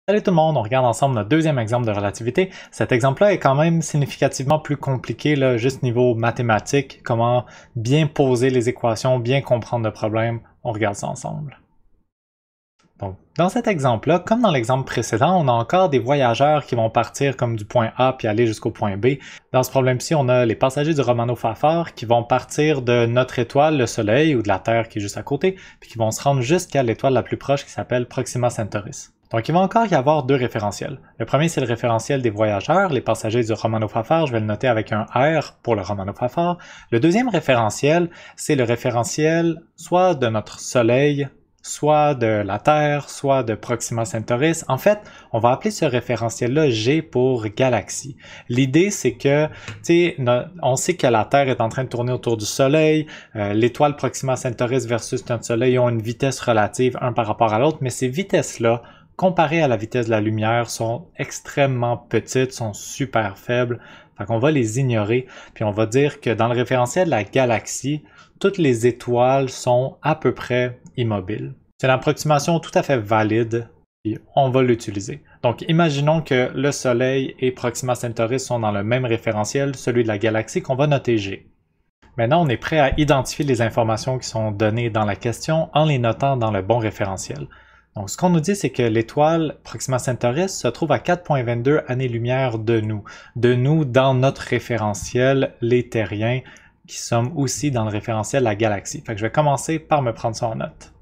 Salut tout le monde, on regarde ensemble notre deuxième exemple de relativité. Cet exemple-là est quand même significativement plus compliqué, là, juste niveau mathématique, comment bien poser les équations, bien comprendre le problème. On regarde ça ensemble. Donc, dans cet exemple-là, comme dans l'exemple précédent, on a encore des voyageurs qui vont partir comme du point A puis aller jusqu'au point B. Dans ce problème-ci, on a les passagers du Romanov-Fafard qui vont partir de notre étoile, le Soleil, ou de la Terre qui est juste à côté, puis qui vont se rendre jusqu'à l'étoile la plus proche qui s'appelle Proxima Centaurus. Donc, il va encore y avoir deux référentiels. Le premier, c'est le référentiel des voyageurs, les passagers du Romanov-Fafard. Je vais le noter avec un R pour le Romanov-Fafard. Le deuxième référentiel, c'est le référentiel soit de notre Soleil, soit de la Terre, soit de Proxima Centaurus. En fait, on va appeler ce référentiel-là G pour galaxie. L'idée, c'est que, tu sais, on sait que la Terre est en train de tourner autour du Soleil, l'étoile Proxima Centaurus versus notre Soleil ont une vitesse relative un par rapport à l'autre, mais ces vitesses-là, comparées à la vitesse de la lumière, sont extrêmement petites, sont super faibles. Fait qu'on va les ignorer, puis on va dire que dans le référentiel de la galaxie, toutes les étoiles sont à peu près immobiles. C'est une approximation tout à fait valide, et on va l'utiliser. Donc, imaginons que le Soleil et Proxima Centaurus sont dans le même référentiel, celui de la galaxie qu'on va noter G. Maintenant, on est prêt à identifier les informations qui sont données dans la question en les notant dans le bon référentiel. Donc, ce qu'on nous dit, c'est que l'étoile Proxima Centaurus se trouve à 4,22 années-lumière de nous dans notre référentiel, les terriens, qui sommes aussi dans le référentiel la galaxie. Fait que je vais commencer par me prendre ça en note.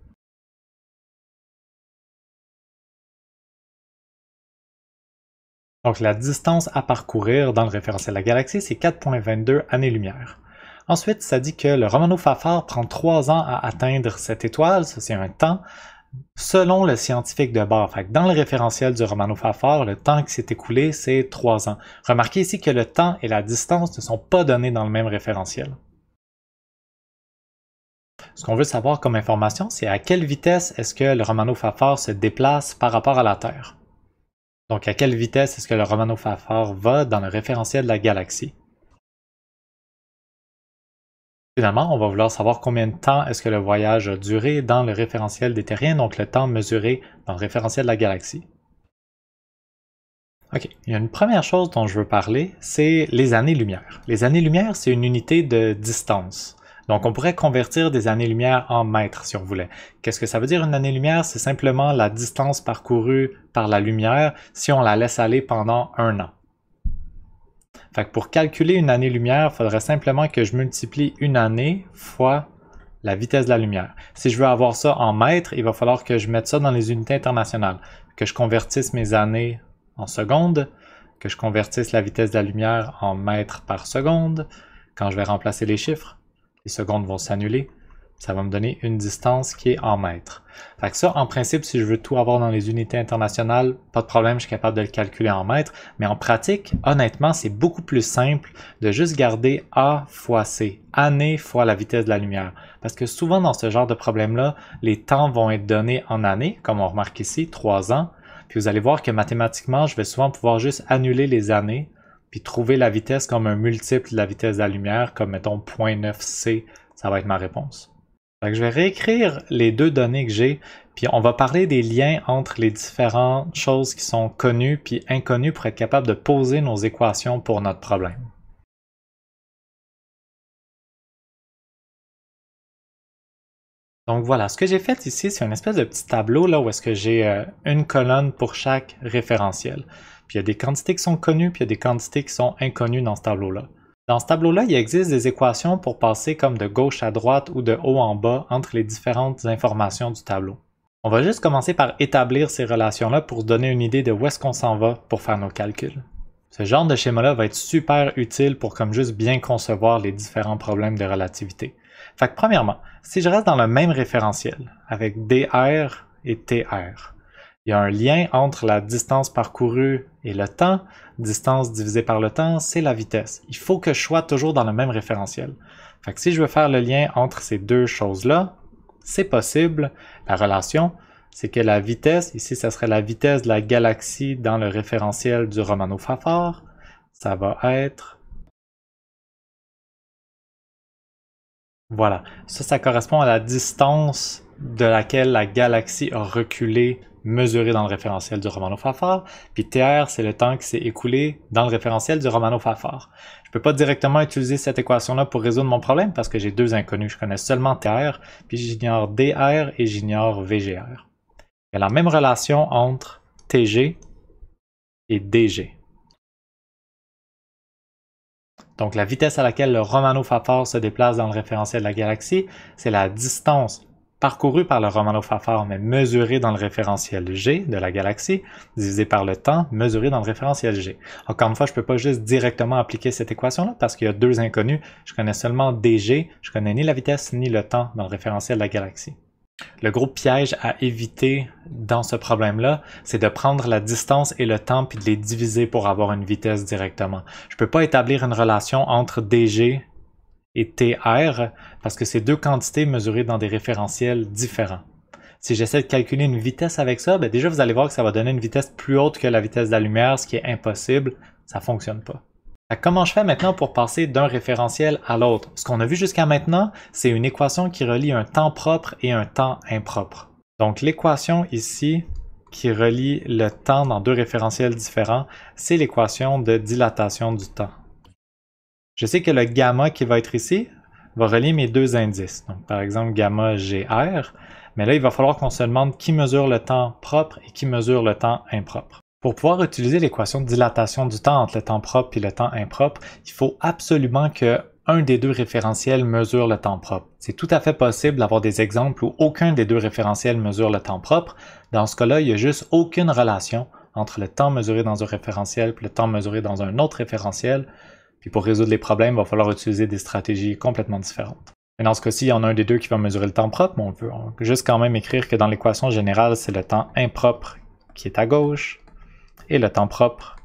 Donc, la distance à parcourir dans le référentiel la galaxie, c'est 4,22 années-lumière. Ensuite, ça dit que le Romanov-Fafard prend 3 ans à atteindre cette étoile, ça c'est un temps, selon le scientifique de bord. Fait que dans le référentiel du Romanov-Fafard, le temps qui s'est écoulé, c'est 3 ans. Remarquez ici que le temps et la distance ne sont pas donnés dans le même référentiel. Ce qu'on veut savoir comme information, c'est à quelle vitesse est-ce que le Romanov-Fafard se déplace par rapport à la Terre. Donc à quelle vitesse est-ce que le Romanov-Fafard va dans le référentiel de la galaxie. Finalement, on va vouloir savoir combien de temps est-ce que le voyage a duré dans le référentiel des terriens, donc le temps mesuré dans le référentiel de la galaxie. Ok, il y a une première chose dont je veux parler, c'est les années-lumière. Les années-lumière, c'est une unité de distance. Donc on pourrait convertir des années-lumière en mètres si on voulait. Qu'est-ce que ça veut dire une année-lumière? C'est simplement la distance parcourue par la lumière si on la laisse aller pendant 1 an. Fait que pour calculer une année-lumière, il faudrait simplement que je multiplie une année fois la vitesse de la lumière. Si je veux avoir ça en mètres, il va falloir que je mette ça dans les unités internationales, que je convertisse mes années en secondes, que je convertisse la vitesse de la lumière en mètres par seconde. Quand je vais remplacer les chiffres, les secondes vont s'annuler. Ça va me donner une distance qui est en mètres. Fait que ça, en principe, si je veux tout avoir dans les unités internationales, pas de problème, je suis capable de le calculer en mètres. Mais en pratique, honnêtement, c'est beaucoup plus simple de juste garder A fois C, année fois la vitesse de la lumière. Parce que souvent, dans ce genre de problème-là, les temps vont être donnés en années, comme on remarque ici, 3 ans. Puis vous allez voir que mathématiquement, je vais souvent pouvoir juste annuler les années, puis trouver la vitesse comme un multiple de la vitesse de la lumière, comme mettons 0.9C, ça va être ma réponse. Fait que je vais réécrire les deux données que j'ai, puis on va parler des liens entre les différentes choses qui sont connues puis inconnues pour être capable de poser nos équations pour notre problème. Donc voilà, ce que j'ai fait ici, c'est une espèce de petit tableau là où est-ce que j'ai une colonne pour chaque référentiel. Puis il y a des quantités qui sont connues, puis il y a des quantités qui sont inconnues dans ce tableau-là. Dans ce tableau-là, il existe des équations pour passer comme de gauche à droite ou de haut en bas entre les différentes informations du tableau. On va juste commencer par établir ces relations-là pour se donner une idée de où est-ce qu'on s'en va pour faire nos calculs. Ce genre de schéma-là va être super utile pour comme juste bien concevoir les différents problèmes de relativité. Fait que premièrement, si je reste dans le même référentiel avec dr et tr, il y a un lien entre la distance parcourue et le temps. Distance divisée par le temps, c'est la vitesse. Il faut que je sois toujours dans le même référentiel. Fait que si je veux faire le lien entre ces deux choses-là, c'est possible. La relation, c'est que la vitesse, ici ça serait la vitesse de la galaxie dans le référentiel du Romanov-Fafard. Ça va être... Voilà, ça correspond à la distance de laquelle la galaxie a reculé mesuré dans le référentiel du Romano-Fafard, puis TR, c'est le temps qui s'est écoulé dans le référentiel du Romano-Fafard. Je ne peux pas directement utiliser cette équation-là pour résoudre mon problème parce que j'ai deux inconnus. Je connais seulement TR, puis j'ignore DR et j'ignore VGR. Il y a la même relation entre TG et DG. Donc la vitesse à laquelle le Romano-Fafard se déplace dans le référentiel de la galaxie, c'est la distance parcourue par le Romano-Fafard, mais mesurée dans le référentiel G de la galaxie, divisé par le temps mesuré dans le référentiel G. Encore une fois, je ne peux pas juste directement appliquer cette équation-là parce qu'il y a deux inconnus. Je connais seulement DG, je connais ni la vitesse ni le temps dans le référentiel de la galaxie. Le gros piège à éviter dans ce problème-là, c'est de prendre la distance et le temps puis de les diviser pour avoir une vitesse directement. Je ne peux pas établir une relation entre DG et TR parce que c'est deux quantités mesurées dans des référentiels différents. Si j'essaie de calculer une vitesse avec ça, ben déjà vous allez voir que ça va donner une vitesse plus haute que la vitesse de la lumière, ce qui est impossible, ça ne fonctionne pas. Comment je fais maintenant pour passer d'un référentiel à l'autre? Ce qu'on a vu jusqu'à maintenant, c'est une équation qui relie un temps propre et un temps impropre. Donc l'équation ici qui relie le temps dans deux référentiels différents, c'est l'équation de dilatation du temps. Je sais que le gamma qui va être ici va relier mes deux indices. Donc par exemple gamma GR, mais là il va falloir qu'on se demande qui mesure le temps propre et qui mesure le temps impropre. Pour pouvoir utiliser l'équation de dilatation du temps entre le temps propre et le temps impropre, il faut absolument que un des deux référentiels mesure le temps propre. C'est tout à fait possible d'avoir des exemples où aucun des deux référentiels mesure le temps propre. Dans ce cas-là, il n'y a juste aucune relation entre le temps mesuré dans un référentiel et le temps mesuré dans un autre référentiel. Puis pour résoudre les problèmes, il va falloir utiliser des stratégies complètement différentes. Mais dans ce cas-ci, il y en a un des deux qui va mesurer le temps propre, mais on peut juste quand même écrire que dans l'équation générale, c'est le temps impropre qui est à gauche et le temps propre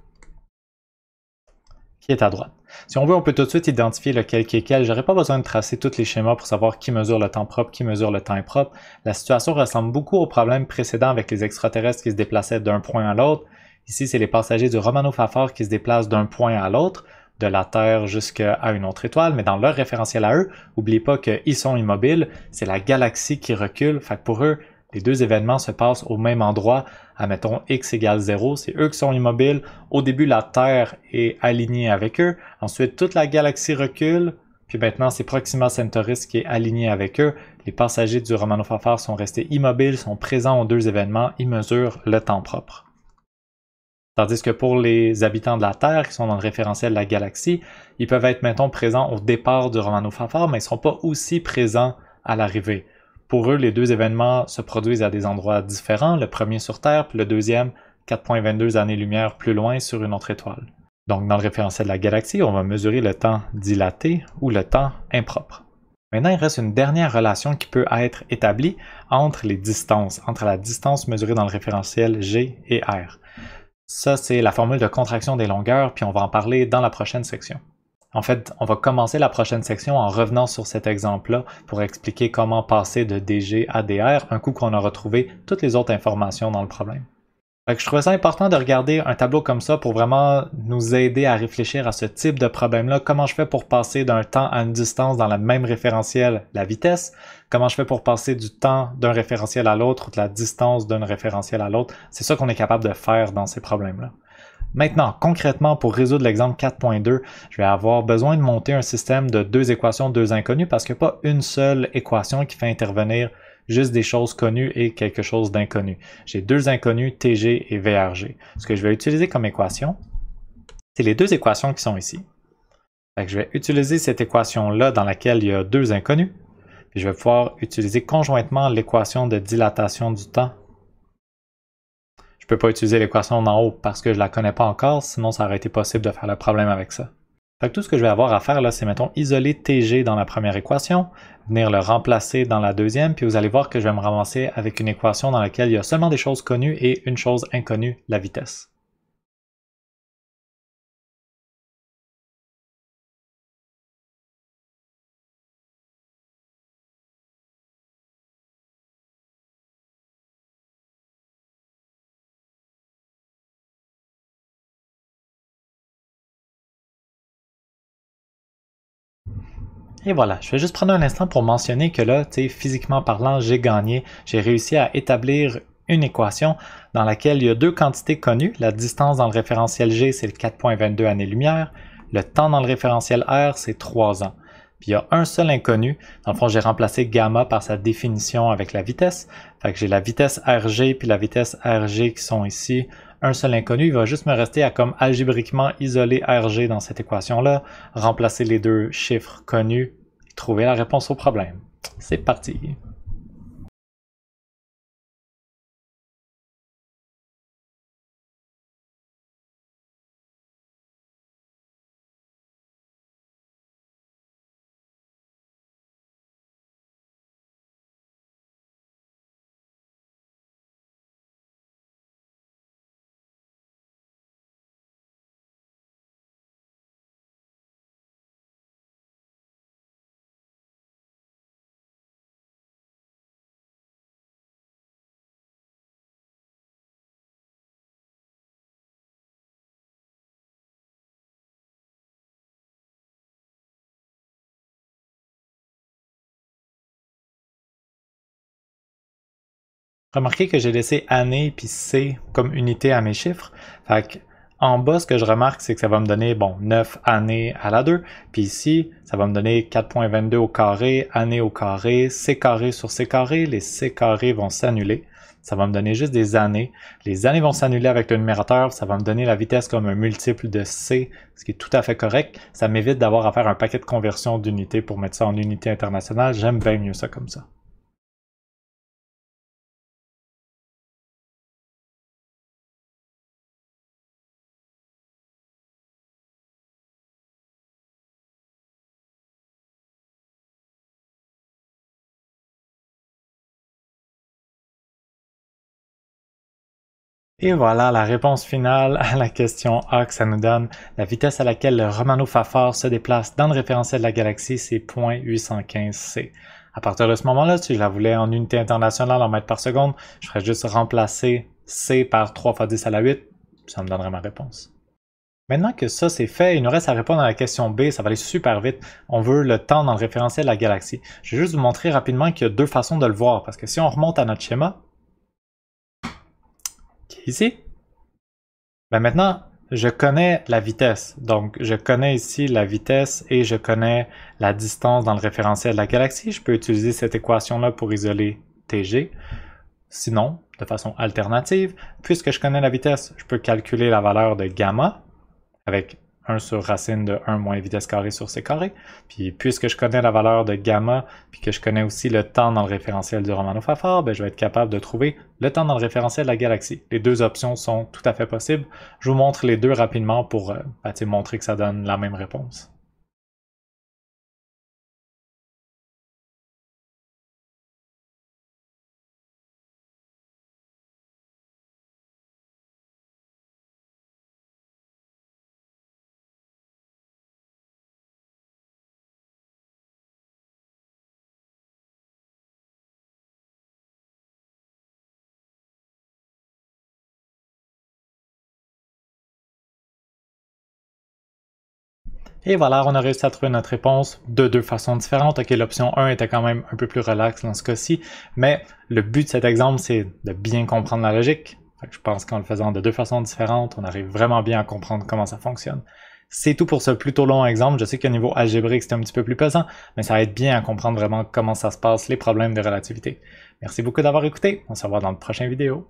qui est à droite. Si on veut, on peut tout de suite identifier lequel qui est quel. J'aurais pas besoin de tracer tous les schémas pour savoir qui mesure le temps propre, qui mesure le temps impropre. La situation ressemble beaucoup au problème précédent avec les extraterrestres qui se déplaçaient d'un point à l'autre. Ici, c'est les passagers du Romano-Fafard qui se déplacent d'un point à l'autre, de la Terre jusqu'à une autre étoile, mais dans leur référentiel à eux, n'oubliez pas qu'ils sont immobiles, c'est la galaxie qui recule, fait que pour eux, les deux événements se passent au même endroit, admettons x égale 0, c'est eux qui sont immobiles. Au début, la Terre est alignée avec eux, ensuite toute la galaxie recule, puis maintenant c'est Proxima Centaurus qui est aligné avec eux. Les passagers du Romano-Fafard sont restés immobiles, sont présents aux deux événements, ils mesurent le temps propre. Tandis que pour les habitants de la Terre, qui sont dans le référentiel de la galaxie, ils peuvent être, mettons, présents au départ du Romano-Fafard, mais ils ne sont pas aussi présents à l'arrivée. Pour eux, les deux événements se produisent à des endroits différents, le premier sur Terre, puis le deuxième 4,22 années-lumière plus loin sur une autre étoile. Donc dans le référentiel de la galaxie, on va mesurer le temps dilaté ou le temps impropre. Maintenant, il reste une dernière relation qui peut être établie entre les distances, entre la distance mesurée dans le référentiel G et R. Ça, c'est la formule de contraction des longueurs, puis on va en parler dans la prochaine section. En fait, on va commencer la prochaine section en revenant sur cet exemple-là pour expliquer comment passer de DG à DR un coup qu'on a retrouvé toutes les autres informations dans le problème. Fait que je trouvais ça important de regarder un tableau comme ça pour vraiment nous aider à réfléchir à ce type de problème-là. Comment je fais pour passer d'un temps à une distance dans le même référentiel, la vitesse? Comment je fais pour passer du temps d'un référentiel à l'autre ou de la distance d'un référentiel à l'autre? C'est ça qu'on est capable de faire dans ces problèmes-là. Maintenant, concrètement, pour résoudre l'exemple 4.2, je vais avoir besoin de monter un système de deux équations, deux inconnues, parce qu'il n'y a pas une seule équation qui fait intervenir juste des choses connues et quelque chose d'inconnu. J'ai deux inconnus, TG et VRG. Ce que je vais utiliser comme équation, c'est les deux équations qui sont ici. Fait que je vais utiliser cette équation-là dans laquelle il y a deux inconnus. Puis je vais pouvoir utiliser conjointement l'équation de dilatation du temps. Je ne peux pas utiliser l'équation d'en haut parce que je ne la connais pas encore, sinon ça aurait été possible de faire le problème avec ça. Fait que tout ce que je vais avoir à faire là, c'est mettons isoler TG dans la première équation, venir le remplacer dans la deuxième, puis vous allez voir que je vais me ramasser avec une équation dans laquelle il y a seulement des choses connues et une chose inconnue, la vitesse. Et voilà, je vais juste prendre un instant pour mentionner que là, physiquement parlant, j'ai gagné. J'ai réussi à établir une équation dans laquelle il y a deux quantités connues. La distance dans le référentiel G, c'est le 4,22 années-lumière. Le temps dans le référentiel R, c'est 3 ans. Puis il y a un seul inconnu. Dans le fond, j'ai remplacé gamma par sa définition avec la vitesse. Fait que j'ai la vitesse RG puis la vitesse RG qui sont ici. Un seul inconnu, il va juste me rester à comme algébriquement isoler RG dans cette équation-là, remplacer les deux chiffres connus et trouver la réponse au problème. C'est parti! Remarquez que j'ai laissé année puis C comme unité à mes chiffres. Fait que en bas, ce que je remarque, c'est que ça va me donner, bon, 9 années à la 2. Puis ici, ça va me donner 4,22 au carré, année au carré, C carré sur C carré. Les C carrés vont s'annuler. Ça va me donner juste des années. Les années vont s'annuler avec le numérateur. Ça va me donner la vitesse comme un multiple de C, ce qui est tout à fait correct. Ça m'évite d'avoir à faire un paquet de conversion d'unités pour mettre ça en unité internationale. J'aime bien mieux ça comme ça. Et voilà la réponse finale à la question A que ça nous donne. La vitesse à laquelle le Romanov-Fafard se déplace dans le référentiel de la galaxie, c'est 0.815 c. À partir de ce moment-là, si je la voulais en unité internationale en mètres par seconde, je ferais juste remplacer c par 3 fois 10 à la 8, ça me donnerait ma réponse. Maintenant que ça c'est fait, il nous reste à répondre à la question B, ça va aller super vite. On veut le temps dans le référentiel de la galaxie. Je vais juste vous montrer rapidement qu'il y a deux façons de le voir, parce que si on remonte à notre schéma, ici, ben maintenant, je connais la vitesse. Donc, je connais ici la vitesse et je connais la distance dans le référentiel de la galaxie. Je peux utiliser cette équation-là pour isoler TG. Sinon, de façon alternative, puisque je connais la vitesse, je peux calculer la valeur de gamma avec 1 sur racine de 1 moins vitesse carrée sur c carré. Puis puisque je connais la valeur de gamma, puis que je connais aussi le temps dans le référentiel du Romanov-Fafard, ben je vais être capable de trouver le temps dans le référentiel de la galaxie. Les deux options sont tout à fait possibles. Je vous montre les deux rapidement pour montrer que ça donne la même réponse. Et voilà, on a réussi à trouver notre réponse de deux façons différentes. Ok, l'option 1 était quand même un peu plus relaxe dans ce cas-ci, mais le but de cet exemple, c'est de bien comprendre la logique. Je pense qu'en le faisant de deux façons différentes, on arrive vraiment bien à comprendre comment ça fonctionne. C'est tout pour ce plutôt long exemple. Je sais qu'au niveau algébrique, c'est un petit peu plus pesant, mais ça aide bien à comprendre vraiment comment ça se passe, les problèmes de relativité. Merci beaucoup d'avoir écouté. On se revoit dans le prochain vidéo.